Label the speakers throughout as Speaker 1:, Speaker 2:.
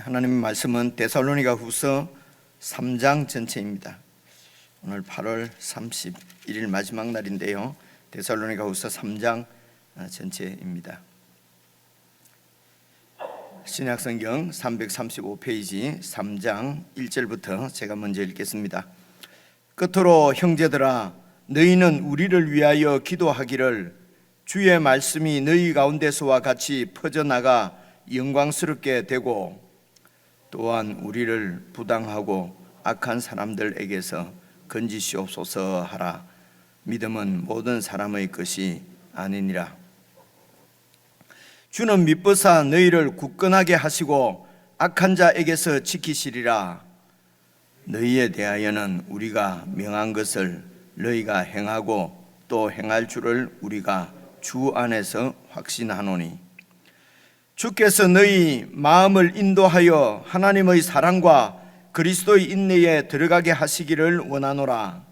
Speaker 1: 하나님의 말씀은 데살로니가 후서 3장 전체입니다. 오늘 8월 31일 마지막 날인데요, 데살로니가 후서 3장 전체입니다. 신약성경 335페이지 3장 1절부터 제가 먼저 읽겠습니다. 끝으로 형제들아, 너희는 우리를 위하여 기도하기를, 주의 말씀이 너희 가운데서와 같이 퍼져나가 영광스럽게 되고, 또한 우리를 부당하고 악한 사람들에게서 건지시옵소서 하라. 믿음은 모든 사람의 것이 아니니라. 주는 미쁘사 너희를 굳건하게 하시고 악한 자에게서 지키시리라. 너희에 대하여는 우리가 명한 것을 너희가 행하고 또 행할 줄을 우리가 주 안에서 확신하노니, 주께서 너희 마음을 인도하여 하나님의 사랑과 그리스도의 인내에 들어가게 하시기를 원하노라.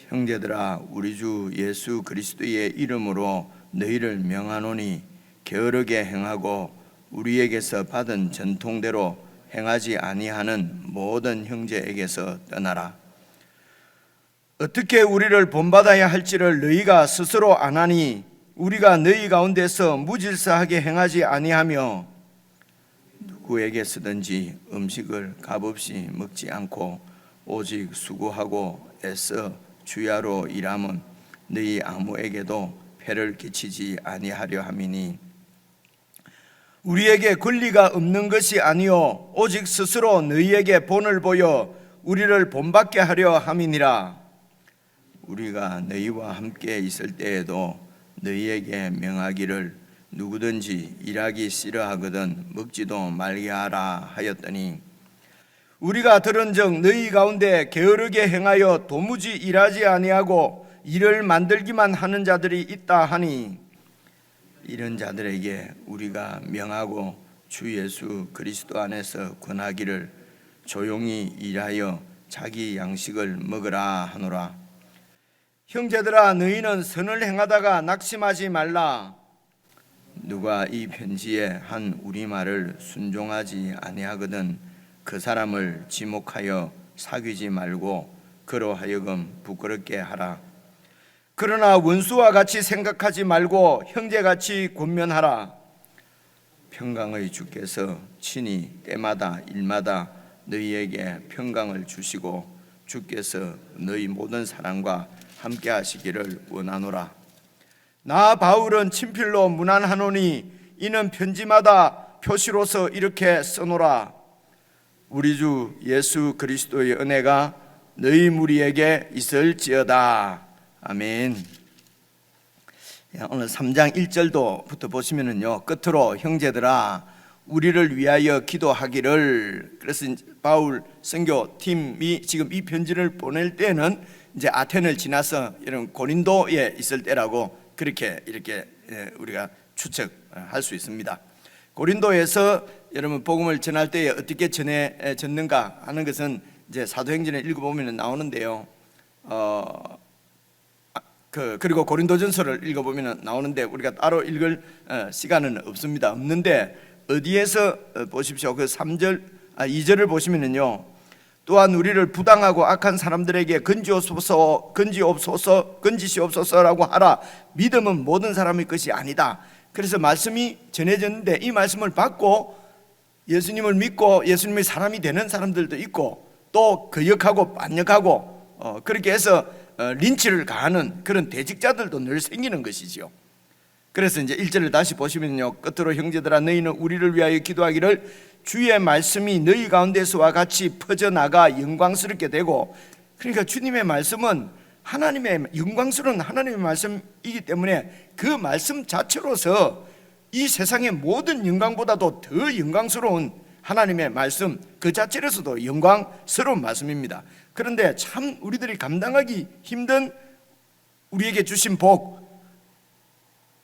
Speaker 1: 형제들아, 우리 주 예수 그리스도의 이름으로 너희를 명하노니 게으르게 행하고 우리에게서 받은 전통대로 행하지 아니하는 모든 형제에게서 떠나라. 어떻게 우리를 본받아야 할지를 너희가 스스로 아나니, 우리가 너희 가운데서 무질서하게 행하지 아니하며 누구에게서든지 음식을 값없이 먹지 않고 오직 수고하고 애써 주야로 일하면 너희 아무에게도 폐를 끼치지 아니하려 함이니, 우리에게 권리가 없는 것이 아니요 오직 스스로 너희에게 본을 보여 우리를 본받게 하려 함이니라. 우리가 너희와 함께 있을 때에도 너희에게 명하기를, 누구든지 일하기 싫어하거든 먹지도 말게 하라 하였더니, 우리가 들은즉 너희 가운데 게으르게 행하여 도무지 일하지 아니하고 일을 만들기만 하는 자들이 있다 하니, 이런 자들에게 우리가 명하고 주 예수 그리스도 안에서 권하기를, 조용히 일하여 자기 양식을 먹으라 하노라. 형제들아, 너희는 선을 행하다가 낙심하지 말라. 누가 이 편지에 한 우리말을 순종하지 아니하거든 그 사람을 지목하여 사귀지 말고 그로 하여금 부끄럽게 하라. 그러나 원수와 같이 생각하지 말고 형제같이 권면하라. 평강의 주께서 친히 때마다 일마다 너희에게 평강을 주시고, 주께서 너희 모든 사람과 함께 하시기를 원하노라. 나 바울은 친필로 문안하노니, 이는 편지마다 표시로서 이렇게 써노라. 우리 주 예수 그리스도의 은혜가 너희 무리에게 있을지어다. 아멘. 오늘 3장 1절도부터 보시면은요, 끝으로 형제들아, 우리를 위하여 기도하기를. 그래서 바울 선교팀이 지금 이 편지를 보낼 때는 이제 아테네를 지나서 이런 고린도에 있을 때라고 그렇게 이렇게 우리가 추측할 수 있습니다. 고린도에서 여러분 복음을 전할 때에 어떻게 전해졌는가 하는 것은 이제 사도행전을 읽어보면 나오는데요. 그리고 고린도전서를 읽어보면 나오는데 우리가 따로 읽을 시간은 없는데 어디에서 보십시오. 그 2절을 보시면은요, 또한 우리를 부당하고 악한 사람들에게 건지시옵소서라고 하라. 믿음은 모든 사람의 것이 아니다. 그래서 말씀이 전해졌는데 이 말씀을 받고 예수님을 믿고 예수님의 사람이 되는 사람들도 있고, 또 거역하고 반역하고 그렇게 해서 린치를 가하는 그런 대직자들도 늘 생기는 것이죠. 그래서 이제 1절을 다시 보시면요, 끝으로 형제들아, 너희는 우리를 위하여 기도하기를, 주의 말씀이 너희 가운데서와 같이 퍼져나가 영광스럽게 되고. 그러니까 주님의 말씀은 하나님의 영광스러운 하나님의 말씀이기 때문에 그 말씀 자체로서 이 세상의 모든 영광보다도 더 영광스러운 하나님의 말씀 그 자체로서도 영광스러운 말씀입니다. 그런데 참 우리들이 감당하기 힘든 우리에게 주신 복,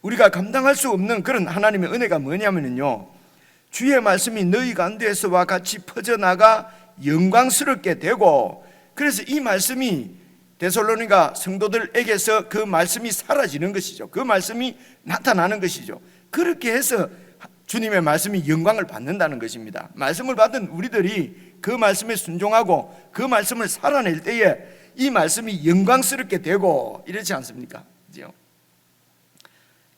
Speaker 1: 우리가 감당할 수 없는 그런 하나님의 은혜가 뭐냐면요, 주의 말씀이 너희 가운데서와 같이 퍼져나가 영광스럽게 되고. 그래서 이 말씀이 데살로니가 성도들에게서 그 말씀이 사라지는 것이죠. 그 말씀이 나타나는 것이죠. 그렇게 해서 주님의 말씀이 영광을 받는다는 것입니다. 말씀을 받은 우리들이 그 말씀에 순종하고 그 말씀을 살아낼 때에 이 말씀이 영광스럽게 되고 이렇지 않습니까? 그죠?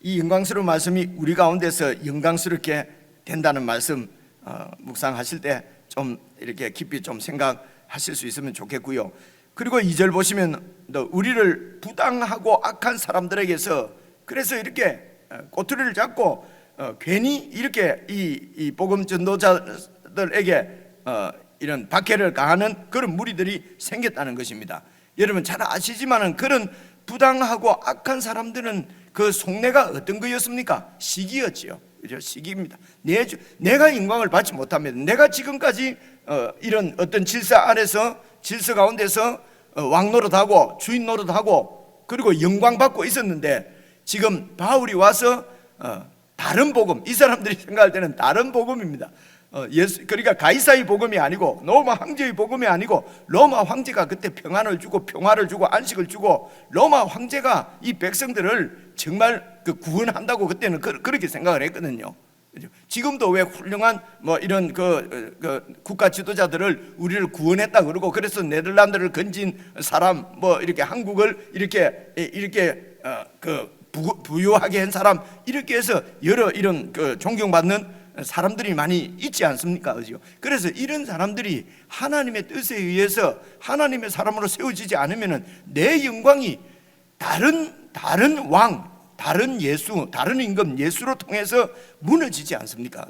Speaker 1: 이 영광스러운 말씀이 우리 가운데서 영광스럽게 된다는 말씀 묵상하실 때 좀 이렇게 깊이 좀 생각하실 수 있으면 좋겠고요. 그리고 2절 보시면 우리를 부당하고 악한 사람들에게서 그래서 이렇게 꼬투리를 잡고 괜히 이렇게 이 복음 전도자들에게 이런 박해를 가하는 그런 무리들이 생겼다는 것입니다. 여러분 잘 아시지만은 그런 부당하고 악한 사람들은 그 속내가 어떤 거였습니까? 시기였지요. 그죠? 시기입니다. 내가 영광을 받지 못하면 내가 지금까지 이런 어떤 질서 가운데서 왕 노릇하고 주인 노릇하고 그리고 영광 받고 있었는데 지금 바울이 와서 다른 복음, 이 사람들이 생각할 때는 다른 복음입니다. 그러니까 가이사의 복음이 아니고 로마 황제의 복음이 아니고 로마 황제가 그때 평안을 주고 평화를 주고 안식을 주고 로마 황제가 이 백성들을 정말 구원한다고 그때는 그렇게 생각을 했거든요. 지금도 왜 훌륭한 이런 국가 지도자들을 우리를 구원했다 그러고 그래서 네덜란드를 건진 사람 이렇게 한국을 이렇게 부유하게 한 사람 이렇게 해서 여러 이런 존경받는 사람들이 많이 있지 않습니까? 그래서 이런 사람들이 하나님의 뜻에 의해서 하나님의 사람으로 세워지지 않으면 내 영광이 다른 왕, 다른 예수, 다른 임금 예수로 통해서 무너지지 않습니까?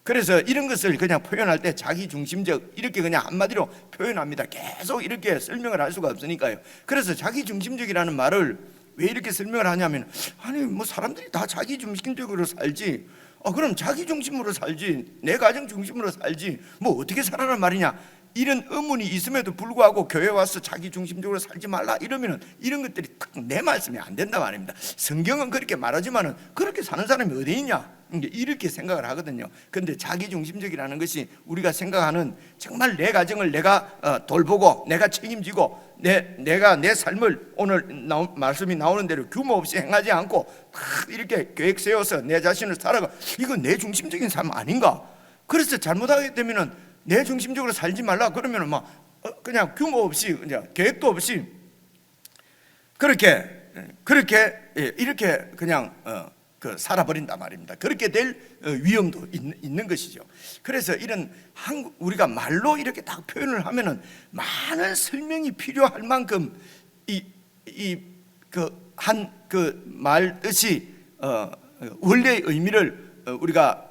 Speaker 1: 그래서 이런 것을 그냥 표현할 때 자기중심적 이렇게 그냥 한마디로 표현합니다. 계속 이렇게 설명을 할 수가 없으니까요. 그래서 자기중심적이라는 말을 왜 이렇게 설명을 하냐면 아니 사람들이 다 자기중심적으로 살지 그럼 자기 중심으로 살지 내 가정 중심으로 살지 어떻게 살아란 말이냐 이런 의문이 있음에도 불구하고 교회 와서 자기 중심적으로 살지 말라 이러면은 이런 것들이 내 말씀이 안 된다 말입니다. 성경은 그렇게 말하지만은 그렇게 사는 사람이 어디 있냐 이렇게 생각을 하거든요. 그런데 자기 중심적이라는 것이 우리가 생각하는 정말 내 가정을 내가 돌보고 내가 책임지고 내가 내 삶을 오늘 말씀이 나오는 대로 규모 없이 행하지 않고 이렇게 계획 세워서 내 자신을 살아가 이건 내 중심적인 삶 아닌가? 그래서 잘못하게 되면은 내 중심적으로 살지 말라 그러면은 그냥 규모 없이 그냥 계획도 없이 그렇게 이렇게 그냥 살아버린단 말입니다. 그렇게 될 위험도 있는 것이죠. 그래서 이런 우리가 말로 이렇게 딱 표현을 하면은 많은 설명이 필요할 만큼 말 뜻이 원래의 의미를 우리가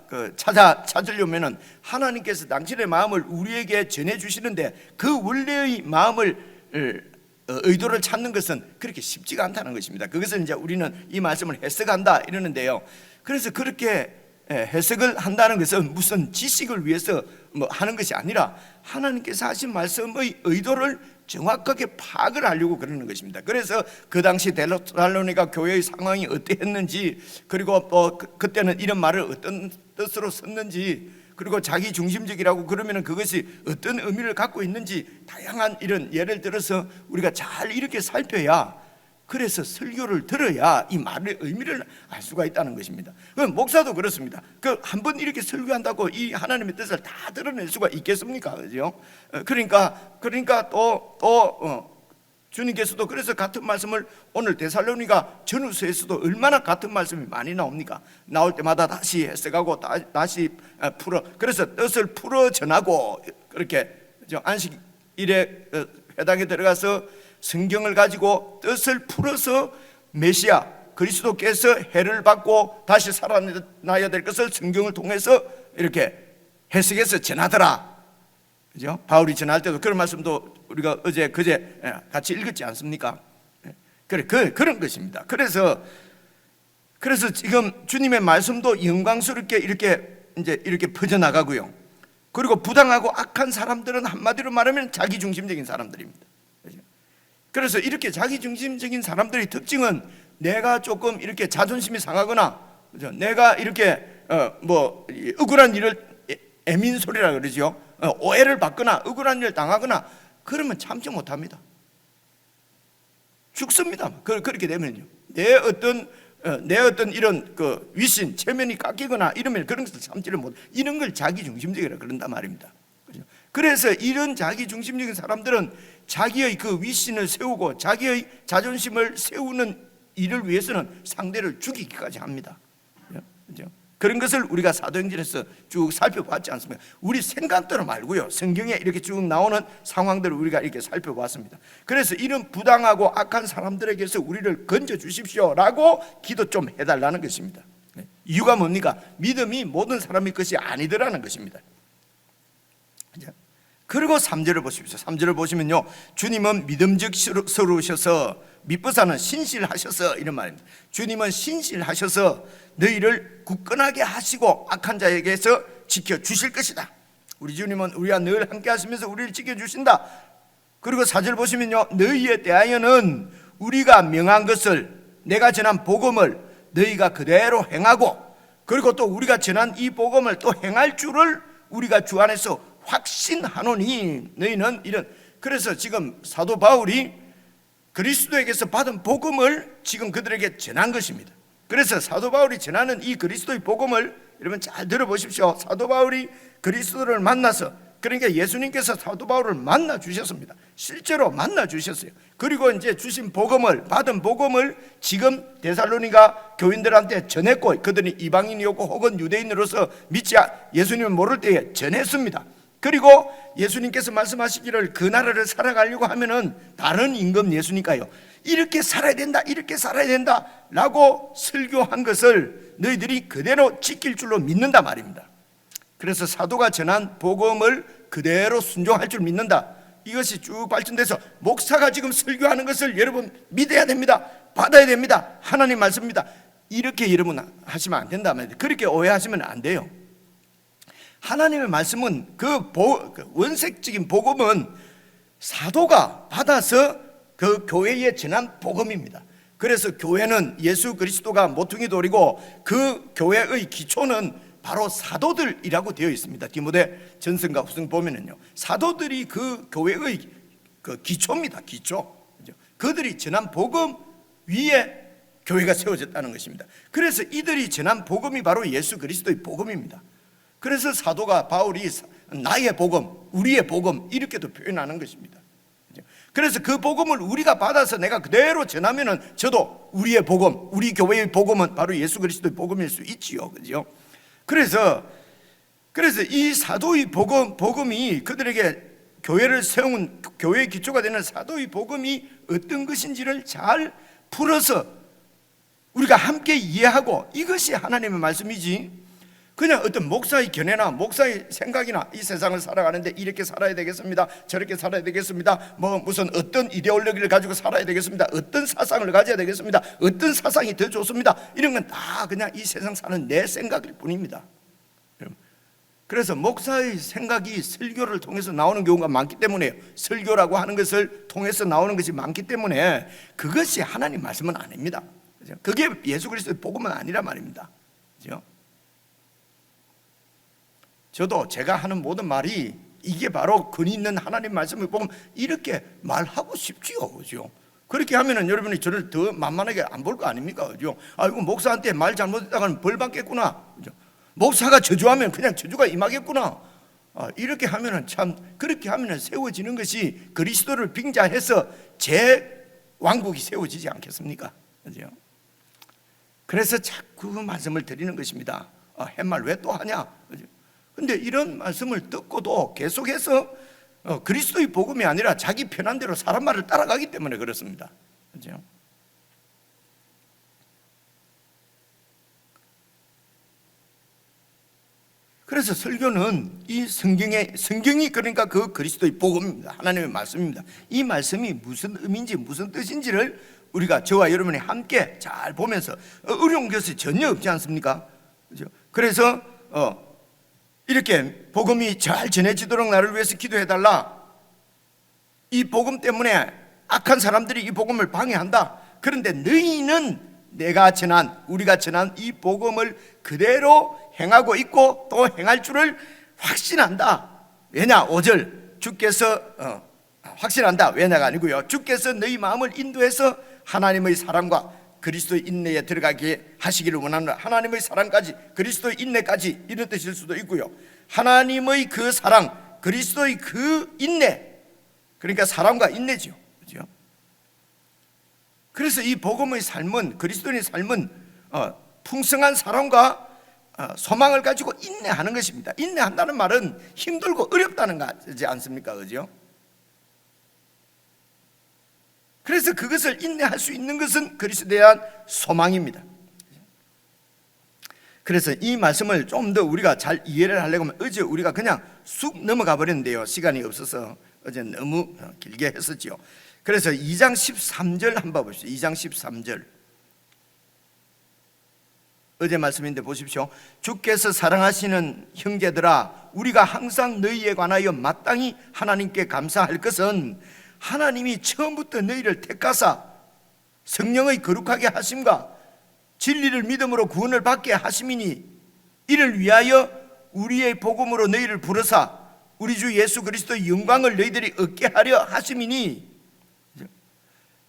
Speaker 1: 찾으려면은 하나님께서 당신의 마음을 우리에게 전해 주시는데 그 원래의 마음을 의도를 찾는 것은 그렇게 쉽지가 않다는 것입니다. 그것을 이제 우리는 이 말씀을 해석한다 이러는데요. 그래서 그렇게 해석을 한다는 것은 무슨 지식을 위해서 하는 것이 아니라 하나님께서 하신 말씀의 의도를 정확하게 파악을 하려고 그러는 것입니다. 그래서 그 당시 데살로니가 교회의 상황이 어땠는지 그리고 또 그때는 이런 말을 어떤 뜻으로 썼는지 그리고 자기 중심적이라고 그러면 그것이 어떤 의미를 갖고 있는지 다양한 이런 예를 들어서 우리가 잘 이렇게 살펴야 그래서 설교를 들어야 이 말의 의미를 알 수가 있다는 것입니다. 목사도 그렇습니다. 한번 이렇게 설교한다고 이 하나님의 뜻을 다 드러낼 수가 있겠습니까? 그죠? 그러니까 또 주님께서도 그래서 같은 말씀을 오늘 데살로니가 전후서에서도 얼마나 같은 말씀이 많이 나옵니까? 나올 때마다 다시 해석하고 다시 풀어 그래서 뜻을 풀어 전하고 그렇게 안식일에 회당에 들어가서 성경을 가지고 뜻을 풀어서 메시아 그리스도께서 해를 받고 다시 살아나야 될 것을 성경을 통해서 이렇게 해석해서 전하더라. 그죠? 바울이 전할 때도 그런 말씀도 우리가 그제 같이 읽었지 않습니까? 그런 것입니다. 그래서 지금 주님의 말씀도 영광스럽게 이렇게 퍼져나가고요. 그리고 부당하고 악한 사람들은 한마디로 말하면 자기중심적인 사람들입니다. 그래서 이렇게 자기중심적인 사람들의 특징은 내가 조금 이렇게 자존심이 상하거나 내가 이렇게 억울한 일을 애민소리라 그러죠. 오해를 받거나 억울한 일을 당하거나 그러면 참지 못합니다. 죽습니다. 그렇게 되면요. 내 어떤 내 어떤 이런 그 위신, 체면이 깎이거나 이러면 그런 것을 참지를 못. 이런 걸 자기 중심적이라 그런단 말입니다. 그죠? 그래서 이런 자기 중심적인 사람들은 자기의 그 위신을 세우고 자기의 자존심을 세우는 일을 위해서는 상대를 죽이기까지 합니다. 그죠? 그런 것을 우리가 사도행전에서 쭉 살펴봤지 않습니까? 우리 생각대로 말고요, 성경에 이렇게 쭉 나오는 상황들을 우리가 이렇게 살펴봤습니다. 그래서 이런 부당하고 악한 사람들에게서 우리를 건져 주십시오라고 기도 좀 해달라는 것입니다. 이유가 뭡니까? 믿음이 모든 사람의 것이 아니더라는 것입니다. 그리고 3절을 보십시오. 3절을 보시면요, 주님은 믿음직스러우셔서 미쁘사는 신실하셔서, 이런 말입니다. 주님은 신실하셔서 너희를 굳건하게 하시고 악한 자에게서 지켜주실 것이다. 우리 주님은 우리와 늘 함께 하시면서 우리를 지켜주신다. 그리고 4절 보시면요, 너희에 대하여는 우리가 명한 것을, 내가 전한 복음을 너희가 그대로 행하고, 그리고 또 우리가 전한 이 복음을 또 행할 줄을 우리가 주 안에서 확신하노니 너희는 이런. 그래서 지금 사도 바울이 그리스도에게서 받은 복음을 지금 그들에게 전한 것입니다. 그래서 사도 바울이 전하는 이 그리스도의 복음을 여러분 잘 들어보십시오. 사도 바울이 그리스도를 만나서, 그러니까 예수님께서 사도 바울을 만나 주셨습니다. 실제로 만나 주셨어요. 그리고 이제 주신 복음을, 받은 복음을 지금 데살로니가 교인들한테 전했고, 그들이 이방인이었고 혹은 유대인으로서 믿지 예수님을 모를 때에 전했습니다. 그리고 예수님께서 말씀하시기를 그 나라를 살아가려고 하면은 다른 임금 예수니까요, 이렇게 살아야 된다, 이렇게 살아야 된다 라고 설교한 것을 너희들이 그대로 지킬 줄로 믿는다 말입니다. 그래서 사도가 전한 복음을 그대로 순종할 줄 믿는다. 이것이 쭉 발전돼서 목사가 지금 설교하는 것을 여러분 믿어야 됩니다, 받아야 됩니다, 하나님 말씀입니다, 이렇게 여러분 하시면 안 된다 말입니다. 그렇게 오해하시면 안 돼요. 하나님의 말씀은 그 원색적인 복음은 사도가 받아서 그 교회에 전한 복음입니다. 그래서 교회는 예수 그리스도가 모퉁이 돌이고 그 교회의 기초는 바로 사도들이라고 되어 있습니다. 디모데 전서인가 후서 보면은요, 사도들이 그 교회의 그 기초입니다. 기초. 그들이 전한 복음 위에 교회가 세워졌다는 것입니다. 그래서 이들이 전한 복음이 바로 예수 그리스도의 복음입니다. 그래서 사도가 바울이 나의 복음, 우리의 복음 이렇게도 표현하는 것입니다. 그래서 그 복음을 우리가 받아서 내가 그대로 전하면은 저도 우리의 복음, 우리 교회의 복음은 바로 예수 그리스도의 복음일 수 있지요. 그죠? 그래서 이 사도의 복음이 그들에게 교회를 세운, 교회의 기초가 되는 사도의 복음이 어떤 것인지를 잘 풀어서 우리가 함께 이해하고, 이것이 하나님의 말씀이지 그냥 어떤 목사의 견해나 목사의 생각이나 이 세상을 살아가는데 이렇게 살아야 되겠습니다, 저렇게 살아야 되겠습니다, 뭐 무슨 어떤 이데올로기를 가지고 살아야 되겠습니다, 어떤 사상을 가져야 되겠습니다, 어떤 사상이 더 좋습니다, 이런 건 다 그냥 이 세상 사는 내 생각일 뿐입니다. 그래서 목사의 생각이 설교를 통해서 나오는 경우가 많기 때문에, 설교라고 하는 것을 통해서 나오는 것이 많기 때문에 그것이 하나님 말씀은 아닙니다. 그게 예수 그리스도의 복음은 아니란 말입니다. 그렇죠? 저도 제가 하는 모든 말이 이게 바로 근위 있는 하나님 말씀을 보면 이렇게 말하고 싶지요. 그죠? 그렇게 하면은 여러분이 저를 더 만만하게 안 볼 거 아닙니까? 그죠? 아이고, 목사한테 말 잘못했다가는 벌 받겠구나. 그죠? 목사가 저주하면 그냥 저주가 임하겠구나. 이렇게 하면은 참, 그렇게 하면은 세워지는 것이 그리스도를 빙자해서 제 왕국이 세워지지 않겠습니까? 그죠? 그래서 자꾸 그 말씀을 드리는 것입니다. 햇말 왜 또 하냐? 그죠? 근데 이런 말씀을 듣고도 계속해서 그리스도의 복음이 아니라 자기 편한 대로 사람 말을 따라가기 때문에 그렇습니다. 그렇죠? 그래서 설교는 이 성경이 그러니까 그 그리스도의 복음입니다. 하나님의 말씀입니다. 이 말씀이 무슨 의미인지 무슨 뜻인지를 우리가 저와 여러분이 함께 잘 보면서, 어려운 것이 전혀 없지 않습니까? 그렇죠? 그래서 이렇게 복음이 잘 전해지도록 나를 위해서 기도해달라. 이 복음 때문에 악한 사람들이 이 복음을 방해한다. 그런데 너희는 우리가 전한 이 복음을 그대로 행하고 있고 또 행할 줄을 확신한다. 왜냐? 5절 주께서 확신한다. 왜냐가 아니고요, 주께서 너희 마음을 인도해서 하나님의 사랑과 그리스도의 인내에 들어가게 하시기를 원하는 하나님의 사랑까지 그리스도의 인내까지 이런 뜻일 수도 있고요. 하나님의 그 사랑, 그리스도의 그 인내, 그러니까 사랑과 인내죠. 그렇죠? 그래서 이 복음의 삶은, 그리스도인의 삶은 풍성한 사랑과 소망을 가지고 인내하는 것입니다. 인내한다는 말은 힘들고 어렵다는 거지 않습니까? 그죠? 그래서 그것을 인내할 수 있는 것은 그리스도에 대한 소망입니다. 그래서 이 말씀을 좀 더 우리가 잘 이해를 하려고 하면 어제 우리가 그냥 쑥 넘어가 버렸는데요, 시간이 없어서 어제 너무 길게 했었죠. 그래서 2장 13절 한번 보십시오. 2장 13절 어제 말씀인데 보십시오. 주께서 사랑하시는 형제들아, 우리가 항상 너희에 관하여 마땅히 하나님께 감사할 것은 하나님이 처음부터 너희를 택하사 성령의 거룩하게 하심과 진리를 믿음으로 구원을 받게 하심이니, 이를 위하여 우리의 복음으로 너희를 부르사 우리 주 예수 그리스도의 영광을 너희들이 얻게 하려 하심이니.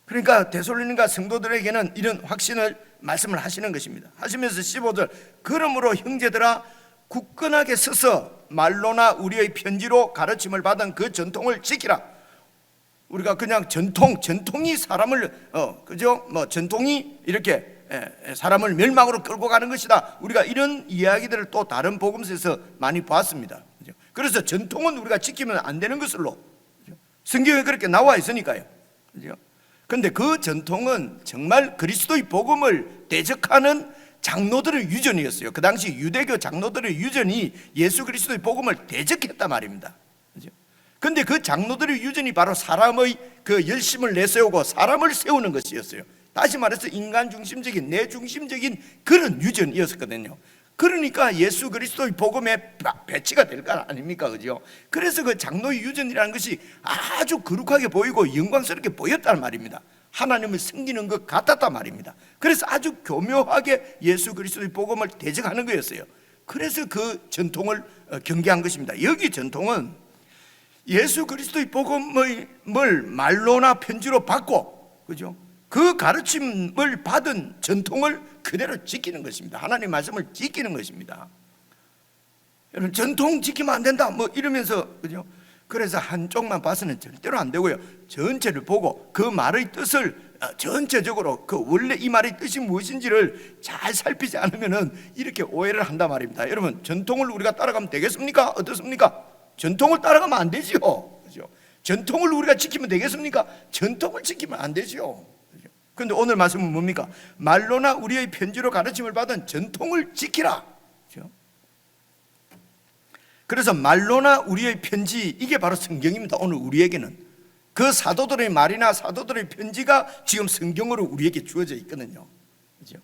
Speaker 1: 그러니까 데살로니가 성도들에게는 이런 확신을 말씀을 하시는 것입니다. 하시면서 15절, 그러므로 형제들아 굳건하게 서서 말로나 우리의 편지로 가르침을 받은 그 전통을 지키라. 우리가 그냥 전통이 사람을 그죠? 전통이 이렇게 사람을 멸망으로 끌고 가는 것이다. 우리가 이런 이야기들을 또 다른 복음서에서 많이 봤습니다. 그죠? 그래서 전통은 우리가 지키면 안 되는 것으로, 그죠? 성경에 그렇게 나와 있으니까요. 그죠? 그런데 그 전통은 정말 그리스도의 복음을 대적하는 장로들의 유전이었어요. 그 당시 유대교 장로들의 유전이 예수 그리스도의 복음을 대적했단 말입니다. 그런데 그 장로들의 유전이 바로 사람의 그 열심을 내세우고 사람을 세우는 것이었어요. 다시 말해서 인간 중심적인, 내 중심적인 그런 유전이었거든요. 그러니까 예수 그리스도의 복음에 배치가 될 거 아닙니까? 그죠? 그래서 그 장로의 유전이라는 것이 아주 거룩하게 보이고 영광스럽게 보였단 말입니다. 하나님을 섬기는 것 같았단 말입니다. 그래서 아주 교묘하게 예수 그리스도의 복음을 대적하는 거였어요. 그래서 그 전통을 경계한 것입니다. 여기 전통은 예수 그리스도의 복음을 말로나 편지로 받고, 그죠? 그 가르침을 받은 전통을 그대로 지키는 것입니다. 하나님의 말씀을 지키는 것입니다. 여러분, 전통 지키면 안 된다 뭐 이러면서, 그죠? 그래서 한쪽만 봐서는 절대로 안 되고요. 전체를 보고 그 말의 뜻을 전체적으로 그 원래 이 말의 뜻이 무엇인지를 잘 살피지 않으면은 이렇게 오해를 한단 말입니다. 여러분, 전통을 우리가 따라가면 되겠습니까? 어떻습니까? 전통을 따라가면 안 되지요. 그죠? 전통을 우리가 지키면 되겠습니까? 전통을 지키면 안 되지요. 그런데 오늘 말씀은 뭡니까? 말로나 우리의 편지로 가르침을 받은 전통을 지키라. 그죠? 그래서 말로나 우리의 편지, 이게 바로 성경입니다. 오늘 우리에게는 그 사도들의 말이나 사도들의 편지가 지금 성경으로 우리에게 주어져 있거든요. 그죠?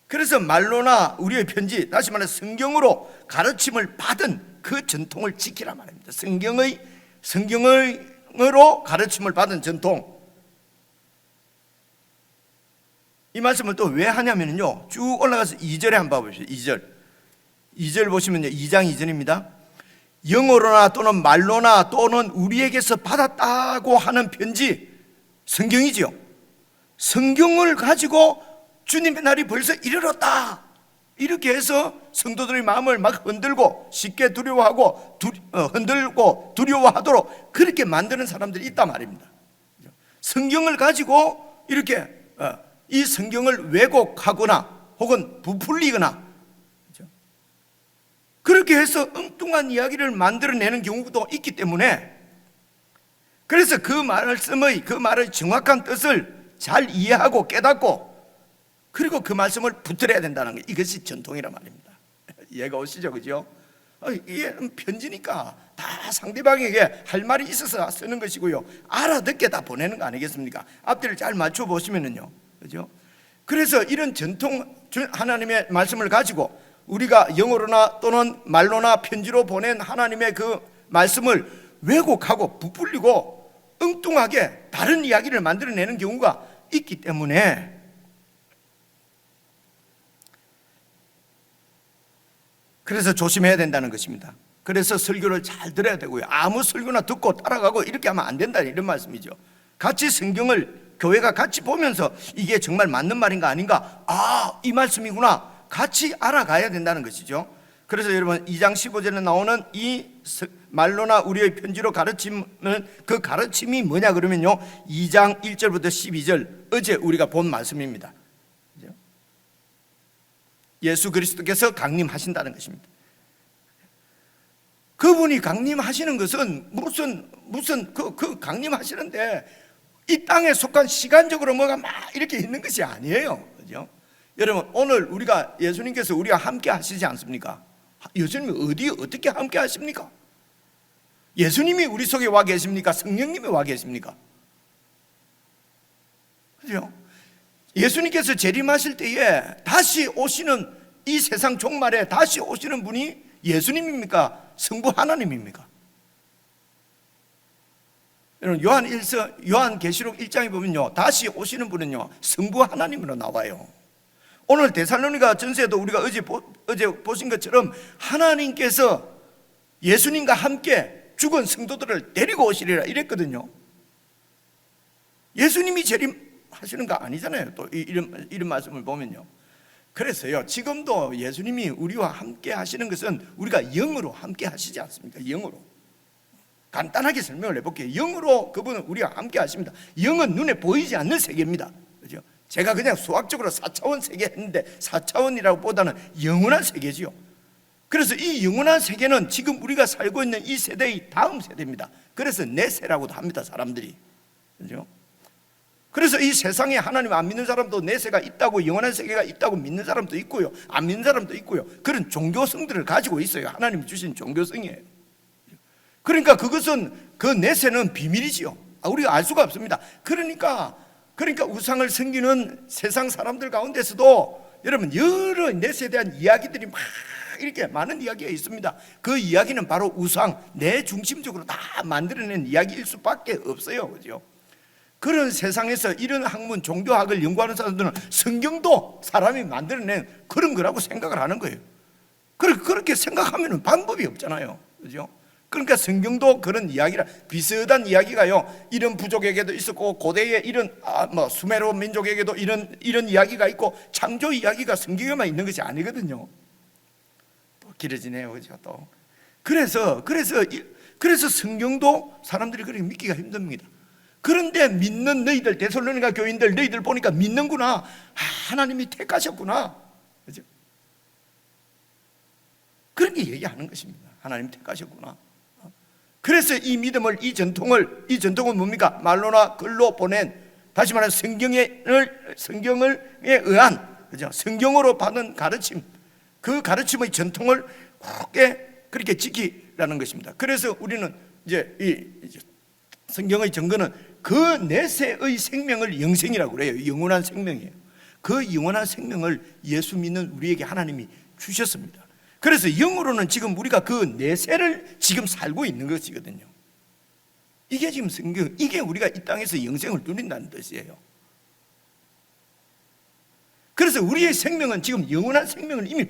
Speaker 1: 그래서 말로나 우리의 편지, 다시 말해 성경으로 가르침을 받은 그 전통을 지키라 말입니다. 성경으로 가르침을 받은 전통. 이 말씀을 또 왜 하냐면요, 쭉 올라가서 2절에 한번 봐보십시오. 2절 보시면요, 2장 2절입니다. 영어로나 또는 말로나 또는 우리에게서 받았다고 하는 편지, 성경이지요. 성경을 가지고 주님의 날이 벌써 이르렀다, 이렇게 해서 성도들의 마음을 막 흔들고 쉽게 두려워하고 흔들고 두려워하도록 그렇게 만드는 사람들이 있단 말입니다. 성경을 가지고 이렇게 이 성경을 왜곡하거나 혹은 부풀리거나 그렇게 해서 엉뚱한 이야기를 만들어내는 경우도 있기 때문에, 그래서 그 말의 정확한 뜻을 잘 이해하고 깨닫고 그리고 그 말씀을 붙들어야 된다는 것, 이것이 전통이란 말입니다. 이해가 오시죠? 그죠? 이게 편지니까 다 상대방에게 할 말이 있어서 쓰는 것이고요, 알아듣게 다 보내는 거 아니겠습니까? 앞뒤를 잘 맞춰 보시면은요, 그죠? 그래서 이런 전통, 하나님의 말씀을 가지고 우리가 영어로나 또는 말로나 편지로 보낸 하나님의 그 말씀을 왜곡하고 부풀리고 엉뚱하게 다른 이야기를 만들어내는 경우가 있기 때문에, 그래서 조심해야 된다는 것입니다. 그래서 설교를 잘 들어야 되고요, 아무 설교나 듣고 따라가고 이렇게 하면 안 된다, 이런 말씀이죠. 같이 성경을 교회가 같이 보면서 이게 정말 맞는 말인가 아닌가, 이 말씀이구나, 같이 알아가야 된다는 것이죠. 그래서 여러분 2장 15절에 나오는 이 말로나 우리의 편지로 가르치는 그 가르침이 뭐냐 그러면요, 2장 1절부터 12절 어제 우리가 본 말씀입니다. 예수 그리스도께서 강림하신다는 것입니다. 그분이 강림하시는 것은 무슨 그 강림하시는데 이 땅에 속한 시간적으로 뭐가 막 이렇게 있는 것이 아니에요. 그죠? 여러분 오늘 우리가 예수님께서 우리와 함께 하시지 않습니까? 예수님이 어떻게 함께 하십니까? 예수님이 우리 속에 와 계십니까? 성령님이 와 계십니까? 그죠? 예수님께서 재림하실 때에 다시 오시는 이 세상 종말에 다시 오시는 분이 예수님입니까? 성부 하나님입니까? 여러분 요한계시록 1장에 보면요, 다시 오시는 분은요 성부 하나님으로 나와요. 오늘 데살로니가 전서에도 우리가 어제 보신 것처럼 하나님께서 예수님과 함께 죽은 성도들을 데리고 오시리라 이랬거든요. 예수님이 재림하시는 거 아니잖아요. 또 이런 말씀을 보면요. 그래서요, 지금도 예수님이 우리와 함께 하시는 것은 우리가 영으로 함께 하시지 않습니까? 영으로. 간단하게 설명을 해볼게요. 영으로 그분은 우리와 함께 하십니다. 영은 눈에 보이지 않는 세계입니다. 그죠? 제가 그냥 수학적으로 4차원 세계 했는데 4차원이라고 보다는 영원한 세계지요. 그래서 이 영원한 세계는 지금 우리가 살고 있는 이 세대의 다음 세대입니다. 그래서 내 세라고도 합니다, 사람들이. 그죠? 그래서 이 세상에 하나님 안 믿는 사람도 내세가 있다고, 영원한 세계가 있다고 믿는 사람도 있고요, 안 믿는 사람도 있고요. 그런 종교성들을 가지고 있어요. 하나님이 주신 종교성이에요. 그러니까 그것은 그 내세는 비밀이지요. 우리가 알 수가 없습니다. 그러니까 우상을 섬기는 세상 사람들 가운데서도 여러분 여러 내세에 대한 이야기들이 막 이렇게 많은 이야기가 있습니다. 그 이야기는 바로 우상, 내 중심적으로 다 만들어낸 이야기일 수밖에 없어요. 그죠? 그런 세상에서 이런 학문, 종교학을 연구하는 사람들은 성경도 사람이 만들어낸 그런 거라고 생각을 하는 거예요. 그렇게 생각하면 방법이 없잖아요. 그죠? 그러니까 성경도 그런 이야기라, 비슷한 이야기가요, 이런 부족에게도 있었고, 고대의 이런 수메르 민족에게도 이런 이야기가 있고, 창조 이야기가 성경에만 있는 것이 아니거든요. 또 길어지네요. 그죠? 또 그래서 성경도 사람들이 그렇게 믿기가 힘듭니다. 그런데 믿는 너희들, 데살로니가 교인들, 너희들 보니까 믿는구나, 하나님이 택하셨구나, 그죠? 그렇게 얘기하는 것입니다. 하나님 택하셨구나. 그래서 이 믿음을, 이 전통은 뭡니까? 말로나 글로 보낸, 다시 말해 성경에 의한, 그죠? 성경으로 받은 가르침, 그 가르침의 전통을 굳게 그렇게 지키라는 것입니다. 그래서 우리는 이제 이 성경의 증거는 그 내세의 생명을 영생이라고 그래요. 영원한 생명이에요. 그 영원한 생명을 예수 믿는 우리에게 하나님이 주셨습니다. 그래서 영으로는 지금 우리가 그 내세를 지금 살고 있는 것이거든요. 이게 지금 성경, 이게 우리가 이 땅에서 영생을 누린다는 뜻이에요. 그래서 우리의 생명은 지금 영원한 생명을 이미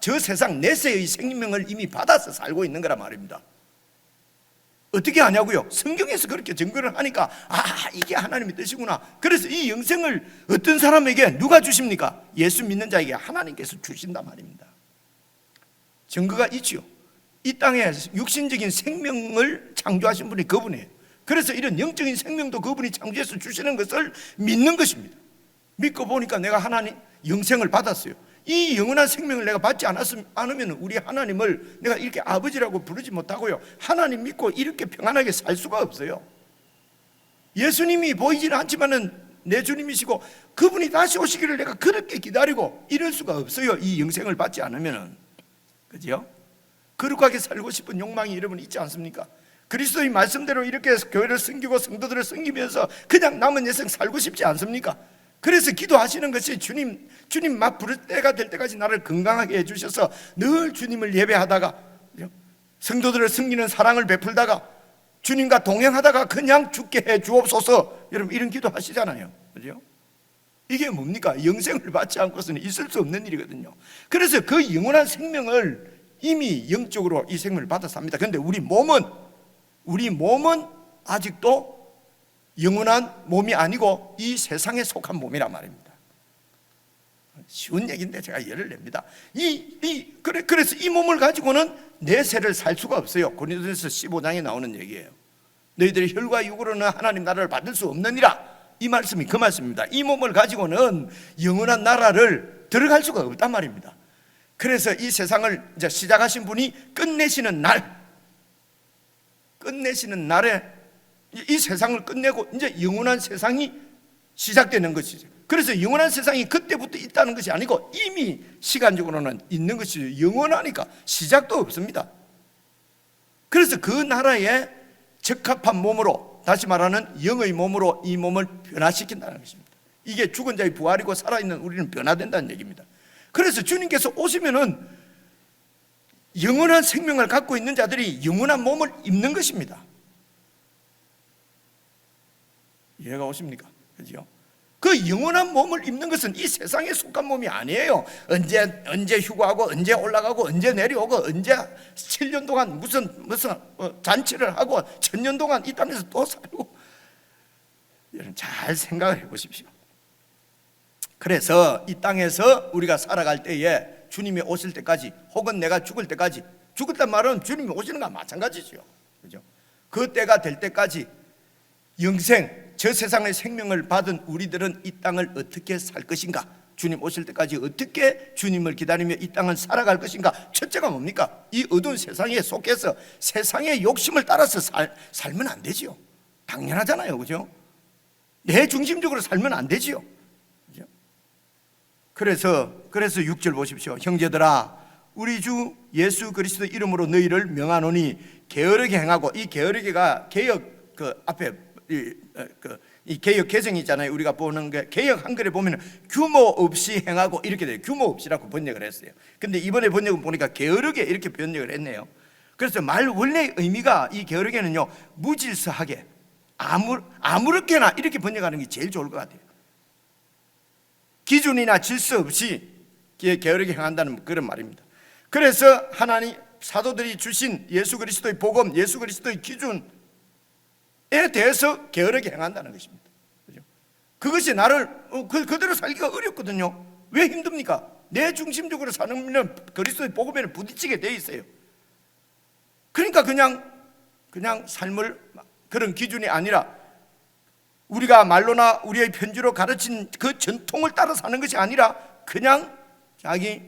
Speaker 1: 저 세상 내세의 생명을 이미 받아서 살고 있는 거란 말입니다. 어떻게 하냐고요? 성경에서 그렇게 증거를 하니까 이게 하나님의 뜻이구나. 그래서 이 영생을 어떤 사람에게 누가 주십니까? 예수 믿는 자에게 하나님께서 주신단 말입니다. 증거가 있지요. 이 땅에 육신적인 생명을 창조하신 분이 그분이에요. 그래서 이런 영적인 생명도 그분이 창조해서 주시는 것을 믿는 것입니다. 믿고 보니까 내가 하나님 영생을 받았어요. 이 영원한 생명을 내가 받지 않으면 우리 하나님을 내가 이렇게 아버지라고 부르지 못하고요, 하나님 믿고 이렇게 평안하게 살 수가 없어요. 예수님이 보이지는 않지만은 내 주님이시고 그분이 다시 오시기를 내가 그렇게 기다리고 이럴 수가 없어요. 이 영생을 받지 않으면은. 그죠? 거룩하게 살고 싶은 욕망이 여러분 있지 않습니까? 그리스도의 말씀대로 이렇게 교회를 섬기고 성도들을 섬기면서 그냥 남은 인생 살고 싶지 않습니까? 그래서 기도하시는 것이 주님 막 부를 때가 될 때까지 나를 건강하게 해주셔서 늘 주님을 예배하다가 성도들을 섬기는 사랑을 베풀다가 주님과 동행하다가 그냥 죽게 해 주옵소서. 여러분 이런 기도 하시잖아요. 그죠? 이게 뭡니까? 영생을 받지 않고서는 있을 수 없는 일이거든요. 그래서 그 영원한 생명을 이미 영적으로 이 생명을 받아서 합니다. 그런데 우리 몸은 아직도 영원한 몸이 아니고 이 세상에 속한 몸이란 말입니다. 쉬운 얘기인데 제가 예를 냅니다. 그래서 이 몸을 가지고는 내세를 살 수가 없어요. 고린도전서 15장에 나오는 얘기예요. 너희들이 혈과 육으로는 하나님 나라를 받을 수 없느니라. 이 말씀이 그 말씀입니다. 이 몸을 가지고는 영원한 나라를 들어갈 수가 없단 말입니다. 그래서 이 세상을 이제 시작하신 분이 끝내시는 날에 이 세상을 끝내고 이제 영원한 세상이 시작되는 것이죠. 그래서 영원한 세상이 그때부터 있다는 것이 아니고 이미 시간적으로는 있는 것이죠. 영원하니까 시작도 없습니다. 그래서 그 나라에 적합한 몸으로, 다시 말하는 영의 몸으로 이 몸을 변화시킨다는 것입니다. 이게 죽은 자의 부활이고 살아있는 우리는 변화된다는 얘기입니다. 그래서 주님께서 오시면은 영원한 생명을 갖고 있는 자들이 영원한 몸을 입는 것입니다. 이해가 오십니까? 그죠? 그 영원한 몸을 입는 것은 이 세상에 속한 몸이 아니에요. 언제 휴가하고 언제 올라가고 언제 내려오고 언제 7년 동안 무슨 잔치를 하고 1000년 동안 이 땅에서 또 살고. 여러분 잘 생각을 해보십시오. 그래서 이 땅에서 우리가 살아갈 때에 주님이 오실 때까지, 혹은 내가 죽을 때까지, 죽었단 말은 주님이 오시는 거와 마찬가지죠. 그죠? 그 때가 될 때까지 영생, 저 세상의 생명을 받은 우리들은 이 땅을 어떻게 살 것인가? 주님 오실 때까지 어떻게 주님을 기다리며 이 땅을 살아갈 것인가? 첫째가 뭡니까? 이 어두운 세상에 속해서 세상의 욕심을 따라서 살면 안 되지요. 당연하잖아요. 그죠? 내 중심적으로 살면 안 되지요. 그죠? 그래서 6절 보십시오. 형제들아, 우리 주 예수 그리스도 이름으로 너희를 명하노니 게으르게 행하고, 이 게으르게가 개역 그 앞에 이 개역 개정이 있잖아요. 우리가 보는 게 개역 한글에 보면 규모 없이 행하고 이렇게 돼요. 규모 없이라고 번역을 했어요. 근데 이번에 번역을 보니까 게으르게 이렇게 번역을 했네요. 그래서 말 원래의 의미가, 이 게으르게는요, 무질서하게, 아무렇게나 이렇게 번역하는 게 제일 좋을 것 같아요. 기준이나 질서 없이 게으르게 행한다는 그런 말입니다. 그래서 하나님 사도들이 주신 예수 그리스도의 복음, 예수 그리스도의 기준에 대해서 게으르게 행한다는 것입니다. 그죠? 그것이 나를 그대로 살기가 어렵거든요. 왜 힘듭니까? 내 중심적으로 사는 그리스도의 복음에는 부딪히게 돼 있어요. 그러니까 그냥 삶을 그런 기준이 아니라, 우리가 말로나 우리의 편지로 가르친 그 전통을 따라 사는 것이 아니라 그냥 자기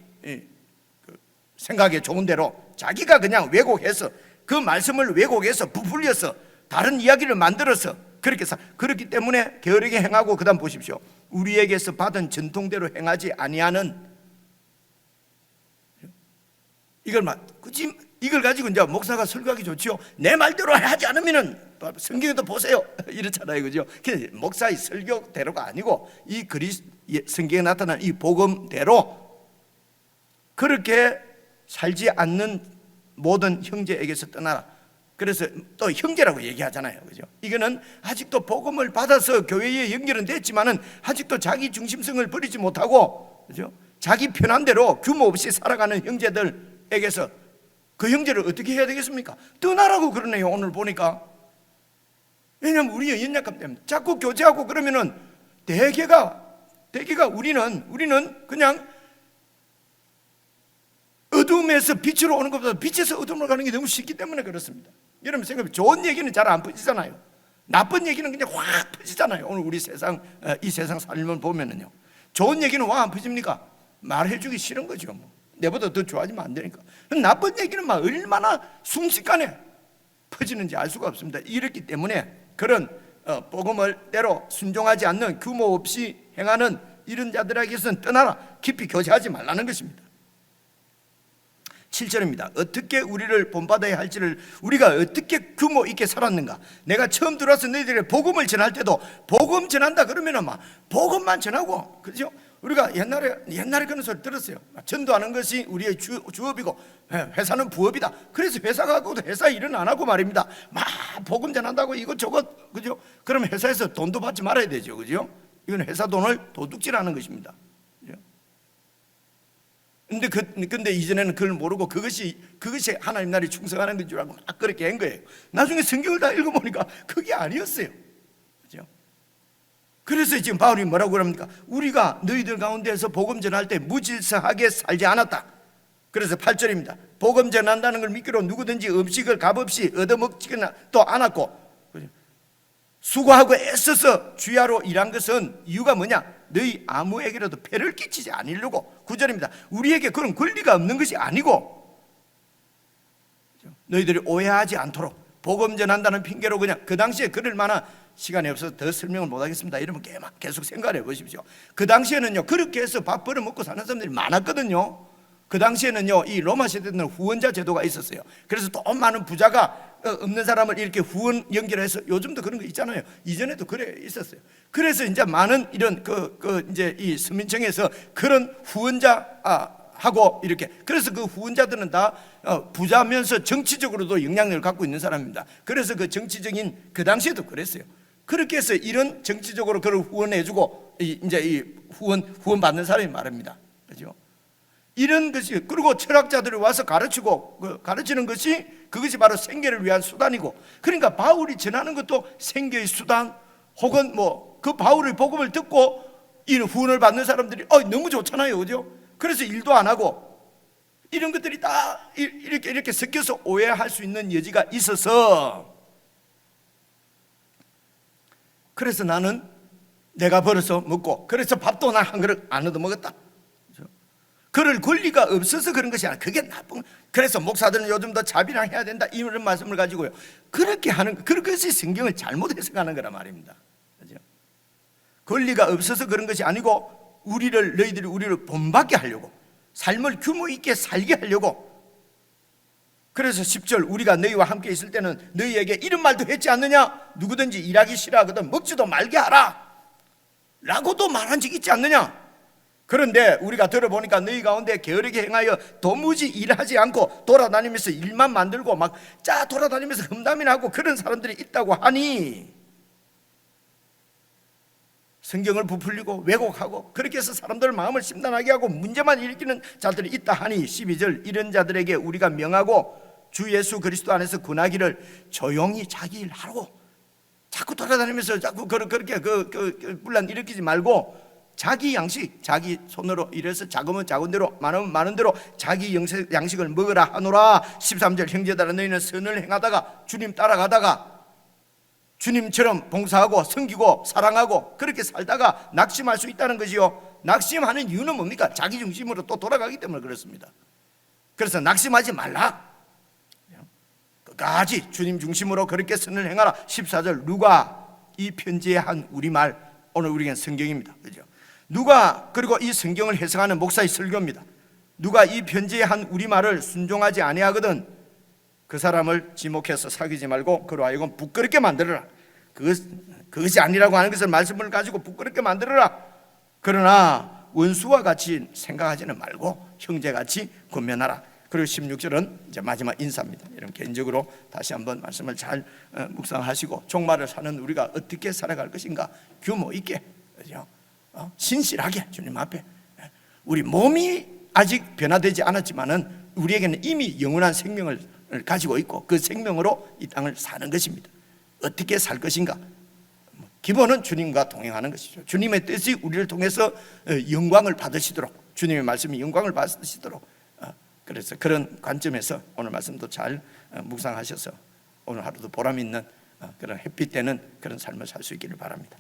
Speaker 1: 생각에 좋은 대로 자기가 그냥 왜곡해서, 그 말씀을 왜곡해서 부풀려서 다른 이야기를 만들어서 그렇게 그렇기 때문에 게으르게 행하고, 그다음 보십시오. 우리에게서 받은 전통대로 행하지 아니하는, 이걸 가지고 이제 목사가 설교하기 좋지요. 내 말대로 하지 않으면은 성경에도 보세요 이렇잖아요. 그죠? 목사의 설교대로가 아니고 이 성경에 나타난 이 복음대로 그렇게 살지 않는 모든 형제에게서 떠나라. 그래서 또 형제라고 얘기하잖아요. 그죠? 이거는 아직도 복음을 받아서 교회에 연결은 됐지만은 아직도 자기 중심성을 버리지 못하고, 그죠? 자기 편한 대로 규모 없이 살아가는 형제들에게서 그 형제를 어떻게 해야 되겠습니까? 떠나라고 그러네요. 오늘 보니까. 왜냐하면 우리의 연약함 때문에 자꾸 교제하고 그러면은 대개가 우리는 그냥 어둠에서 빛으로 오는 것보다 빛에서 어둠으로 가는 게 너무 쉽기 때문에 그렇습니다. 여러분 생각해, 좋은 얘기는 잘 안 퍼지잖아요. 나쁜 얘기는 그냥 확 퍼지잖아요. 오늘 우리 이 세상 삶을 보면은요, 좋은 얘기는 와 안 퍼집니까? 말해주기 싫은 거죠. 내보다 더 좋아지면 안 되니까. 나쁜 얘기는 막 얼마나 순식간에 퍼지는지 알 수가 없습니다. 이렇기 때문에 그런 복음을대로 순종하지 않는, 규모 없이 행하는 이런 자들에게서는 떠나라, 깊이 교제하지 말라는 것입니다. 7절입니다. 어떻게 우리를 본받아야 할지를, 우리가 어떻게 규모 있게 살았는가. 내가 처음 들어와서 너희들에게 복음을 전할 때도 복음 전한다 그러면은 막 복음만 전하고, 그죠? 우리가 옛날에 그런 소리 들었어요. 전도하는 것이 우리의 주업이고 회사는 부업이다. 그래서 회사 가고도 회사 일은 안 하고 말입니다. 막 복음 전한다고 이것저것, 그죠? 그럼 회사에서 돈도 받지 말아야 되죠. 그죠? 이건 회사 돈을 도둑질하는 것입니다. 근데 이전에는 그걸 모르고 그것이 하나님 나라에 충성하는 건 줄 알고 막 그렇게 한 거예요. 나중에 성경을 다 읽어보니까 그게 아니었어요. 그죠? 그래서 지금 바울이 뭐라고 그럽니까? 우리가 너희들 가운데서 복음 전할 때 무질서하게 살지 않았다. 그래서 8절입니다. 복음 전한다는 걸 믿기로 누구든지 음식을 값없이 얻어먹지는 또 않았고, 수고하고 애써서 주야로 일한 것은 이유가 뭐냐? 너희 아무에게라도 폐를 끼치지 않으려고. 9절입니다. 우리에게 그런 권리가 없는 것이 아니고 너희들이 오해하지 않도록 복음 전한다는 핑계로 그냥 그 당시에 그럴 만한 시간이 없어서 더 설명을 못하겠습니다. 이러면 계속 생각을 해보십시오. 그 당시에는요 그렇게 해서 밥 벌어 먹고 사는 사람들이 많았거든요. 그 당시에는요 이 로마 시대에는 후원자 제도가 있었어요. 그래서 돈 많은 부자가 없는 사람을 이렇게 후원 연결해서, 요즘도 그런 거 있잖아요. 이전에도 그래 있었어요. 그래서 이제 많은 이런 이제 이 서민층에서 그런 후원자 하고 이렇게, 그래서 그 후원자들은 다 부자면서 정치적으로도 영향력을 갖고 있는 사람입니다. 그래서 그 정치적인 그 당시에도 그랬어요. 그렇게 해서 이런 정치적으로 그걸 후원해주고 이제 이 후원 받는 사람이 말입니다. 그죠? 이런 것이, 그리고 철학자들이 와서 가르치는 것이, 그것이 바로 생계를 위한 수단이고, 그러니까 바울이 전하는 것도 생계의 수단, 혹은 그 바울의 복음을 듣고 이 후원을 받는 사람들이 너무 좋잖아요, 그죠? 그래서 일도 안 하고, 이런 것들이 다 이렇게 섞여서 오해할 수 있는 여지가 있어서, 그래서 나는 내가 벌어서 먹고, 그래서 밥도 나 한 그릇 안 얻어 먹었다. 그럴 권리가 없어서 그런 것이 아니라 그게 나쁜. 그래서 목사들은 요즘 더 자비랑 해야 된다 이런 말씀을 가지고요 그렇게 하는, 그것이 성경을 잘못 해석하는 거란 말입니다. 그렇죠? 권리가 없어서 그런 것이 아니고 너희들이 우리를 본받게 하려고, 삶을 규모 있게 살게 하려고. 그래서 10절, 우리가 너희와 함께 있을 때는 너희에게 이런 말도 했지 않느냐? 누구든지 일하기 싫어하거든 먹지도 말게 하라 라고도 말한 적 있지 않느냐? 그런데 우리가 들어보니까 너희 가운데 게으르게 행하여 도무지 일하지 않고 돌아다니면서 일만 만들고 막 돌아다니면서 험담이나 하고 그런 사람들이 있다고 하니, 성경을 부풀리고 왜곡하고 그렇게 해서 사람들 마음을 심란하게 하고 문제만 일으키는 자들이 있다 하니, 12절, 이런 자들에게 우리가 명하고 주 예수 그리스도 안에서 군하기를 조용히 자기 일 하라고. 자꾸 돌아다니면서 자꾸 그렇게 분란 일으키지 말고 자기 양식, 자기 손으로 일해서 작으면 작은 대로 많으면 많은 대로 자기 양식을 먹으라 하노라. 13절, 형제들아 너희는 선을 행하다가 주님 따라가다가 주님처럼 봉사하고 섬기고 사랑하고 그렇게 살다가 낙심할 수 있다는 것이요. 낙심하는 이유는 뭡니까? 자기 중심으로 또 돌아가기 때문에 그렇습니다. 그래서 낙심하지 말라. 끝까지 주님 중심으로 그렇게 선을 행하라. 14절, 누가 이 편지에 한 우리말, 오늘 우리에겐 성경입니다. 그죠? 누가, 그리고 이 성경을 해석하는 목사의 설교입니다. 누가 이 편지에 한 우리말을 순종하지 아니하거든 그 사람을 지목해서 사귀지 말고 그로 하여금 부끄럽게 만들어라. 그것이 아니라고 하는 것을 말씀을 가지고 부끄럽게 만들어라. 그러나 원수와 같이 생각하지는 말고 형제같이 권면하라. 그리고 16절은 이제 마지막 인사입니다. 여러분 개인적으로 다시 한번 말씀을 잘 묵상하시고 종말을 사는 우리가 어떻게 살아갈 것인가 규모 있게, 그죠? 신실하게 주님 앞에, 우리 몸이 아직 변화되지 않았지만은 우리에게는 이미 영원한 생명을 가지고 있고 그 생명으로 이 땅을 사는 것입니다. 어떻게 살 것인가? 기본은 주님과 동행하는 것이죠. 주님의 뜻이 우리를 통해서 영광을 받으시도록, 주님의 말씀이 영광을 받으시도록, 그래서 그런 관점에서 오늘 말씀도 잘 묵상하셔서 오늘 하루도 보람 있는 그런 햇빛 되는 그런 삶을 살 수 있기를 바랍니다.